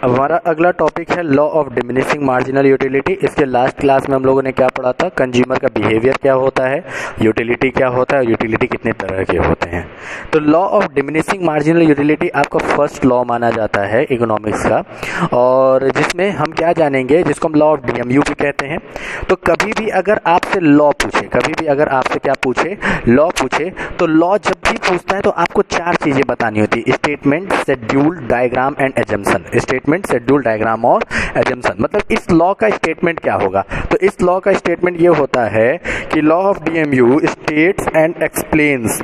अब हमारा अगला टॉपिक है law of diminishing marginal utility. इसके लास्ट क्लास में हम लोगों ने क्या पढ़ा था, कंज्यूमर का बिहेवियर क्या होता है, यूटिलिटी क्या होता है, यूटिलिटी कितने तरह के होते हैं। तो law of diminishing marginal utility आपका फर्स्ट लॉ माना जाता है इकोनॉमिक्स का, और जिसमें हम क्या जानेंगे, जिसको हम लॉ ऑफ डीएमयू भी कहते हैं। तो कभी भी अगर आपसे लॉ पूछे, कभी भी अगर आपसे क्या पूछे, लॉ पूछे, तो लॉ जब भी पूछता है तो आपको चार चीजें बतानी होती है, statement, schedule, diagram and assumption. Statement, schedule, diagram और एजम्पशन। मतलब इस लॉ का स्टेटमेंट क्या होगा, तो इस लॉ का स्टेटमेंट ये होता है कि law of DMU states and explains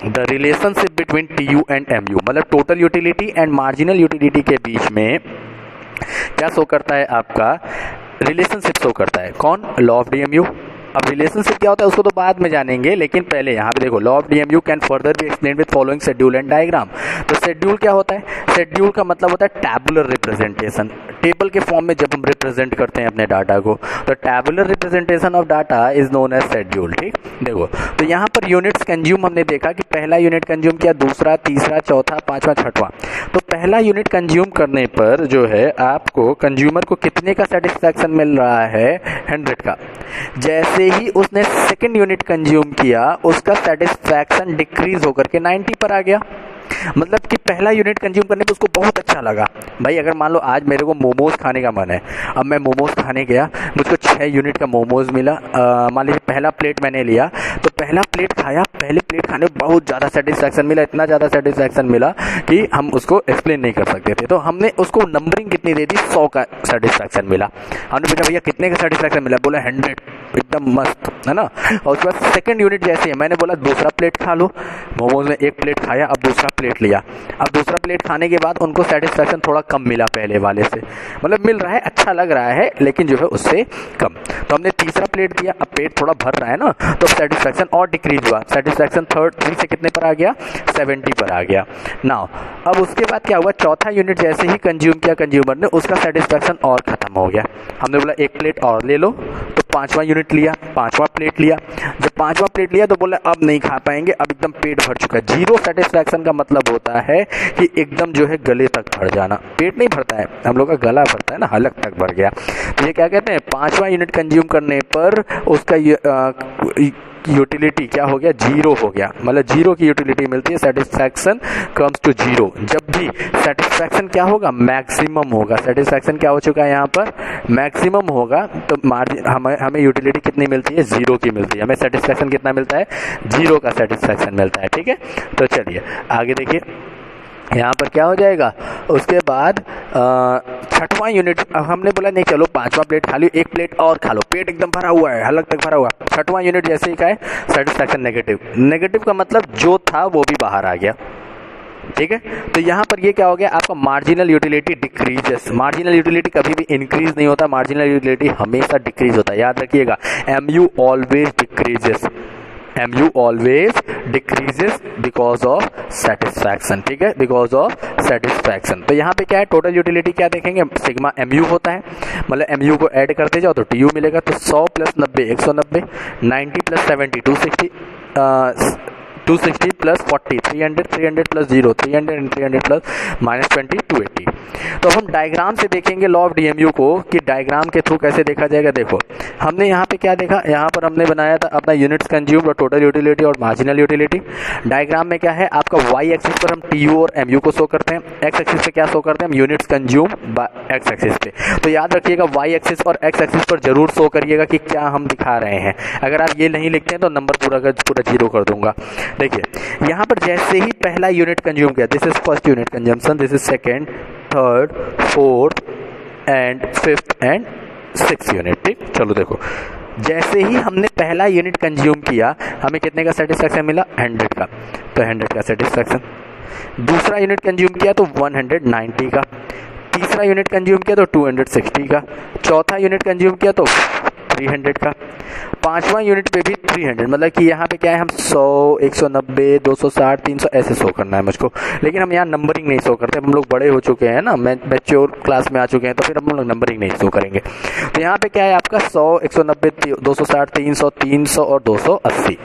the relationship between TU and MU. मतलब total utility and marginal utility के बीच में क्या शो करता है, आपका रिलेशनशिप शो करता है। कौन, लॉ ऑफ डीएमयू। अब रिलेशनशिप क्या होता है उसको तो बाद में जानेंगे, लेकिन पहले यहाँ पे देखो, law of DMU can further be explained with following schedule and diagram. तो शेड्यूल क्या होता है, शेड्यूल का मतलब होता है टैबुलर रिप्रेजेंटेशन। टेबल के फॉर्म में जब हम रिप्रेजेंट करते हैं अपने डाटा को, तो tabular representation of data is known as schedule. ठीक, देखो तो यहाँ पर यूनिट्स कंज्यूम हमने देखा कि पहला यूनिट कंज्यूम किया, दूसरा, तीसरा, चौथा, पांचवा, छठवां। तो पहला यूनिट कंज्यूम करने पर जो है आपको कंज्यूमर को कितने का सेटिस्फैक्शन मिल रहा है, 100 का। जैसे ही उसने सेकंड यूनिट कंज्यूम किया, उसका सेटिस्फैक्शन डिक्रीज होकर के 90 पर आ गया। मतलब कि पहला यूनिट कंज्यूम करने पे उसको बहुत अच्छा लगा। भाई अगर मान लो आज मेरे को मोमोज खाने का मन है, अब मैं मोमोज खाने गया, मुझको 6 यूनिट का मोमोज मिला। मान लीजिए पहला प्लेट मैंने लिया, तो पहला प्लेट खाया, पहले प्लेट खाने में बहुत ज़्यादा सेटिस्फैक्शन मिला, इतना ज़्यादा सेटिस्फैक्शन मिला कि हम उसको एक्सप्लेन नहीं कर सकते थे। तो हमने उसको नंबरिंग कितनी दे दी, 100 का सेटिस्फैक्शन मिला। हमने पूछा भैया कितने का सेटिस्फैक्शन मिला, बोला 100, एकदम मस्त है ना। और उसके बाद सेकंड यूनिट जैसे है, मैंने बोला दूसरा प्लेट खा लो, मोमोज में एक प्लेट खाया, अब दूसरा प्लेट लिया। अब दूसरा प्लेट खाने के बाद उनको सेटिस्फैक्शन थोड़ा कम मिला पहले वाले से, मतलब मिल रहा है, अच्छा लग रहा है, लेकिन जो है उससे कम। तो हमने तीसरा प्लेट दिया, अब पेट थोड़ा भर रहा है ना, तो सेटिस्फैक्शन और डिक्रीज हुआ। सेटिस्फैक्शन 3 से कितने पर आ गया, 70 पर आ गया। नाउ अब उसके बाद क्या हुआ, चौथा यूनिट जैसे ही कंज्यूम किया कंज्यूमर ने, उसका सेटिस्फैक्शन और खत्म हो गया। हमने बोला एक प्लेट और ले लो, तो पांचवा यूनिट लिया, पांचवा प्लेट लिया। जब पांचवा प्लेट लिया तो बोला अब नहीं खा पाएंगे, अब एकदम पेट भर चुका है। जीरो सेटिस्फैक्शन का मतलब होता है कि एकदम जो है गले तक भर जाना। पेट नहीं भरता है, हम लोग का गला भरता है ना, हलक तक भर गया। तो ये क्या कहते हैं, पांचवा यूनिट कंज्यूम करने पर उसका यूटिलिटी क्या हो गया, जीरो हो गया। मतलब जीरो की यूटिलिटी मिलती है, सेटिस्फैक्शन कम्स टू जीरो। जब भी सेटिस्फैक्शन क्या होगा, मैक्सिमम होगा। सेटिस्फैक्शन क्या हो चुका है यहाँ पर, मैक्सिमम होगा। तो मार्जिन हमें यूटिलिटी कितनी मिलती है, जीरो की मिलती है। हमें सेटिस्फैक्शन कितना मिलता है, जीरो का सेटिस्फैक्शन मिलता है। ठीक है, तो चलिए आगे देखिए, यहाँ पर क्या हो जाएगा। उसके बाद छठवां यूनिट, अब हमने बोला नहीं चलो पांचवा प्लेट खा लो, एक प्लेट और खा लो, पेट एकदम भरा हुआ है, हलक तक भरा हुआ। छठवां यूनिट जैसे ही खाए, सेटिस्फैक्शन नेगेटिव। नेगेटिव का मतलब जो था वो भी बाहर आ गया। ठीक है, तो यहाँ पर ये क्या हो गया, आपका marginal utility decreases. Marginal utility कभी भी इंक्रीज नहीं होता, मार्जिनल यूटिलिटी हमेशा डिक्रीज होता है, याद रखिएगा। MU always decreases, MU always decreases because of satisfaction. ठीक है, बिकॉज ऑफ सेटिस्फैक्शन। तो यहाँ पे क्या है, टोटल यूटिलिटी क्या देखेंगे, सिग्मा MU होता है। मतलब MU को ऐड करते जाओ तो TU मिलेगा। तो 100 + 90 190, 90 + 70 260, 260 + 40 300, 300 + 0 300 and 300 + -20 280। तो हम डायग्राम से देखेंगे लॉ ऑफ डीएमयू को, कि डायग्राम के थ्रू कैसे देखा जाएगा। देखो हमने यहाँ पे क्या देखा, यहाँ पर हमने बनाया था अपना यूनिट्स कंज्यूम्ड और टोटल यूटिलिटी और मार्जिनल यूटिलिटी। डायग्राम में क्या है, आपका वाई एक्सिस पर हम TU और MU को शो करते हैं, एक्स एक्सिस पे क्या शो करते हैं, यूनिट्स कंज्यूम्ड एक्स एक्सिस पे। तो याद रखिएगा वाई एक्सिस और एक्स एक्सिस पर जरूर शो करिएगा कि क्या हम दिखा रहे हैं। अगर आप ये नहीं लिखते हैं तो नंबर पूरा का पूरा जीरो कर दूंगा। देखिए यहाँ पर जैसे ही पहला यूनिट कंज्यूम किया, this is first unit consumption, this is second, third, fourth and fifth and six unit. ठीक, चलो देखो, जैसे ही हमने पहला यूनिट कंज्यूम किया, हमें कितने का सेटिस्फैक्शन मिला, 100 का। तो 100 का सेटिस्फैक्शन। दूसरा यूनिट कंज्यूम किया तो 190 का। तीसरा यूनिट कंज्यूम किया तो 260 का। चौथा यूनिट कंज्यूम किया तो 300 का। पांचवा यूनिट पे भी 300। मतलब कि यहाँ पे क्या है, हम 100, 190, 260, 300 ऐसे शो करना है मुझको। लेकिन हम यहाँ नंबरिंग नहीं शो करते, हम लोग बड़े हो चुके हैं ना, मैच्योर क्लास में आ चुके हैं, तो फिर हम लोग नंबरिंग नहीं शो करेंगे। तो यहाँ पे क्या है आपका 100, 190, 260, 300, 300 और 280।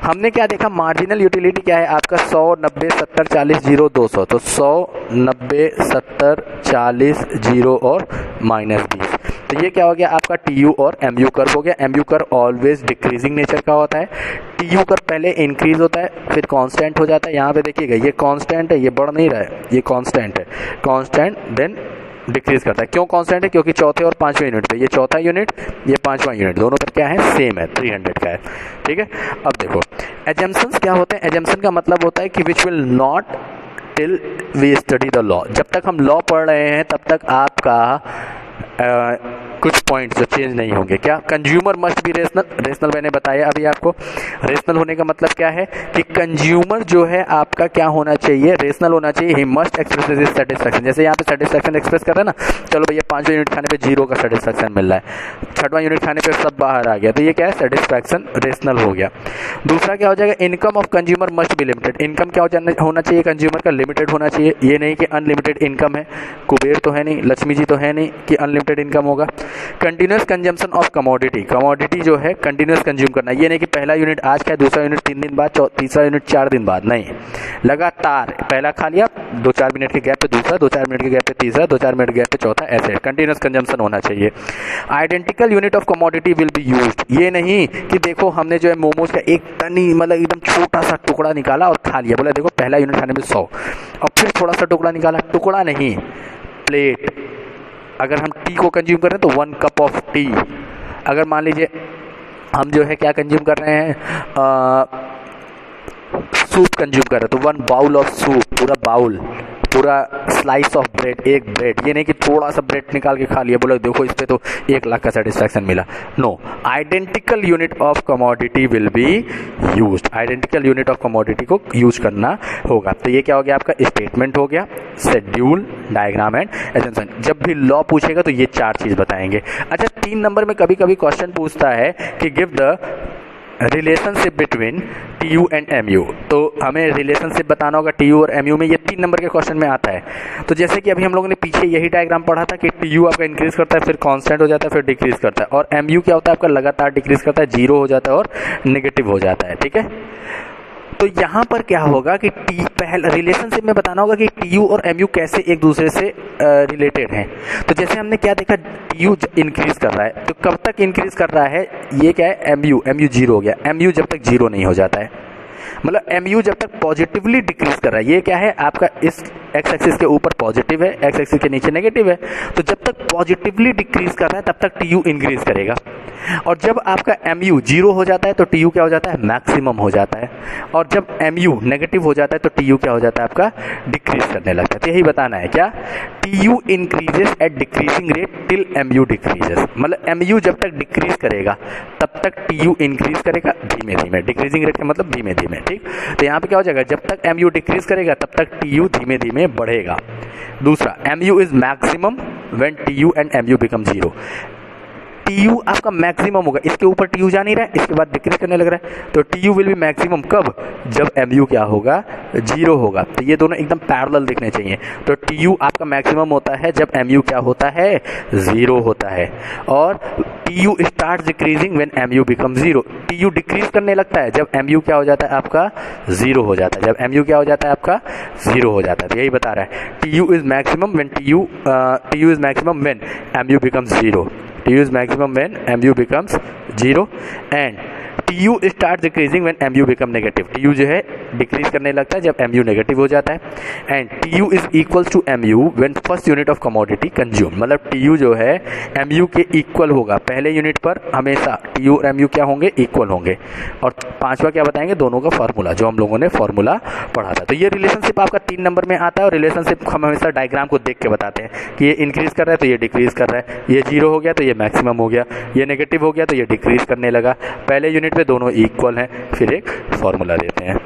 हमने क्या देखा, मार्जिनल यूटिलिटी क्या है आपका 100, 90, 70, 40, 0, 200। तो 100, 90, 70, 40, 0 और -20। तो ये क्या हो गया आपका TU और MU कर्व हो गया। MU curve always decreasing nature का होता है, TU कर्व पहले इंक्रीज होता है फिर कांस्टेंट हो जाता है। यहाँ पे देखिएगा ये कांस्टेंट है, ये बढ़ नहीं रहा है, ये कांस्टेंट है, कांस्टेंट देन डिक्रीज करता है। क्यों कांस्टेंट है? क्योंकि चौथे और पांचवें यूनिट पे, ये चौथा यूनिट ये पांचवा यूनिट, दोनों पर क्या है, सेम है, 300 का है। ठीक है, अब देखो एजम्पशंस क्या होते हैं। एजम्पशन का मतलब होता है कि which will not till we study the law. जब तक हम लॉ पढ़ रहे हैं तब तक आपका कुछ पॉइंट्स जो चेंज नहीं होंगे। क्या? Consumer must be rational. Rational मैंने बताया अभी आपको। रेशनल होने का मतलब क्या है कि कंज्यूमर जो है आपका क्या होना चाहिए, रेशनल होना चाहिए। He must express his satisfaction. जैसे यहाँ पे सेटिस्फैक्शन एक्सप्रेस कर रहे हैं ना, चलो भैया 5वें यूनिट खाने पे 0 का सेटिस्फैक्शन मिल रहा है, 6वां यूनिट खाने पे सब बाहर आ गया, तो ये क्या है, सेटिस्फैक्शन रेशनल हो गया। दूसरा क्या हो जाएगा, income of consumer must be limited. Income क्या होना चाहिए कंज्यूमर का, लिमिटेड होना चाहिए। ये नहीं कि अनलिमिटेड इनकम है, कुबेर तो है नहीं, लक्ष्मी जी तो है नहीं कि अनलिमिटेड इनकम होगा। Continuous consumption of commodity. Commodity जो है कंटिन्यूअस कंज्यूम करना, ये नहीं कि पहला यूनिट आज का है, दूसरा यूनिट 3 दिन बाद, तीसरा यूनिट 4 दिन बाद, नहीं, लगातार पहला खा लिया, 2-4 मिनट के गैप पे दूसरा, 2-4 मिनट के गैप पे तीसरा, 2-4 मिनट के गैप पे चौथा, ऐसे कंटिन्यूअस कंजम्पशन होना चाहिए। Identical unit of commodity will be used. ये नहीं कि देखो हमने जो है मोमोज का एक टनी मतलब एकदम छोटा सा टुकड़ा निकाला और खा लिया, बोला देखो पहला यूनिट खाने में 100 और फिर थोड़ा सा टुकड़ा निकाला, टुकड़ा नहीं, प्लेट। अगर हम टी को कंज्यूम कर रहे हैं तो 1 कप ऑफ टी। अगर मान लीजिए हम जो है क्या कंज्यूम कर रहे हैं, सूप कंज्यूम कर रहे हैं तो 1 बाउल ऑफ सूप, पूरा बाउल, पूरा स्लाइस ऑफ ब्रेड, एक ब्रेड। ये नहीं कि थोड़ा सा ब्रेड निकाल के खा लिया, बोला देखो इस पे तो 1 लाख का सेटिस्फैक्शन मिला। No, identical unit of commodity will be used. Identical unit of commodity को यूज करना होगा। तो ये क्या हो गया आपका, स्टेटमेंट हो गया, शेड्यूल, डायग्राम एंड एजम्पशन। जब भी लॉ पूछेगा तो ये 4 चीज बताएंगे। अच्छा, 3 नंबर में कभी कभी क्वेश्चन पूछता है कि give the relationship between TU and MU। तो हमें रिलेशनशिप बताना होगा TU और MU में, ये 3 नंबर के क्वेश्चन में आता है। तो जैसे कि अभी हम लोगों ने पीछे यही डायग्राम पढ़ा था कि TU आपका इंक्रीज करता है, फिर कांस्टेंट हो जाता है, फिर डिक्रीज करता है, और MU क्या होता है आपका, लगातार डिक्रीज करता है, 0 हो जाता है और नेगेटिव हो जाता है। ठीक है, तो यहाँ पर क्या होगा कि पहले रिलेशनशिप में बताना होगा कि TU और MU कैसे एक दूसरे से रिलेटेड हैं। तो जैसे हमने क्या देखा, TU इंक्रीज कर रहा है, तो कब तक इंक्रीज कर रहा है, ये क्या है, MU 0 हो गया। MU जब तक 0 नहीं हो जाता है, मतलब MU जब तक पॉजिटिवली डिक्रीज कर रहा है, ये क्या है आपका, इस एक्स एक्सिस के ऊपर पॉजिटिव है, एक्स एक्सिस के नीचे नेगेटिव है, तो जब तक पॉजिटिवली डिक्रीज कर रहा है तब तक TU इंक्रीज करेगा। और जब आपका MU 0 हो जाता है तो TU क्या हो जाता है, मैक्सिमम हो जाता है, और जब MU नेगेटिव हो जाता है तो TU क्या हो जाता है आपका, डिक्रीज करने लगता है। तो यही बताना है क्या, TU increases eight decreasing rate till MU decreases. मतलब MU जब तक डिक्रीज करेगा तब तक TU इंक्रीज करेगा धीमे धीमे, डिक्रीजिंग रेट का मतलब धीमे धीमे। ठीक, तो यहाँ पे क्या हो जाएगा, जब तक MU डिक्रीज करेगा तब तक TU धीमे धीमे बढ़ेगा। दूसरा, MU is maximum when TU and MU become 0। TU आपका मैक्सिमम होगा, इसके ऊपर TU जा नहीं रहा है, इसके बाद डिक्रीज करने लग रहा है, तो TU विल बी मैक्सिमम कब, जब MU क्या होगा, 0 होगा। तो ये दोनों एकदम पैरेलल दिखने चाहिए। तो TU आपका मैक्सिमम होता है जब MU क्या होता है, 0 होता है, और TU start decreasing when MU become 0। TU decrease करने लगता है जब MU क्या हो जाता है आपका, 0 हो जाता है। जब MU क्या हो जाता है आपका, 0 हो जाता है। तो यही बता रहा है, TU is maximum when TU is maximum when MU becomes 0। TU is maximum when MU becomes 0 and TU start decreasing when MU become negative। TU जो है डिक्रीज करने लगता है जब MU नेगेटिव हो जाता है, and TU is equal to MU when first unit of commodity consume. मतलब TU जो है MU के इक्वल होगा, पहले यूनिट पर हमेशा TU और MU क्या होंगे, इक्वल होंगे। और 5वां क्या बताएंगे, दोनों का फार्मूला, जो हम लोगों ने फार्मूला पढ़ा था। तो ये रिलेशनशिप आपका 3 नंबर में आता है, और रिलेशनशिप हम हमेशा डायग्राम को देख के बताते हैं कि ये इंक्रीज कर रहा है तो ये डिक्रीज कर रहा है, ये 0 हो गया तो ये मैक्सिमम हो गया, ये नेगेटिव हो गया तो ये डिक्रीज करने लगा। पहले यूनिट पे दोनों इक्वल हैं, फिर एक फार्मूला देते हैं।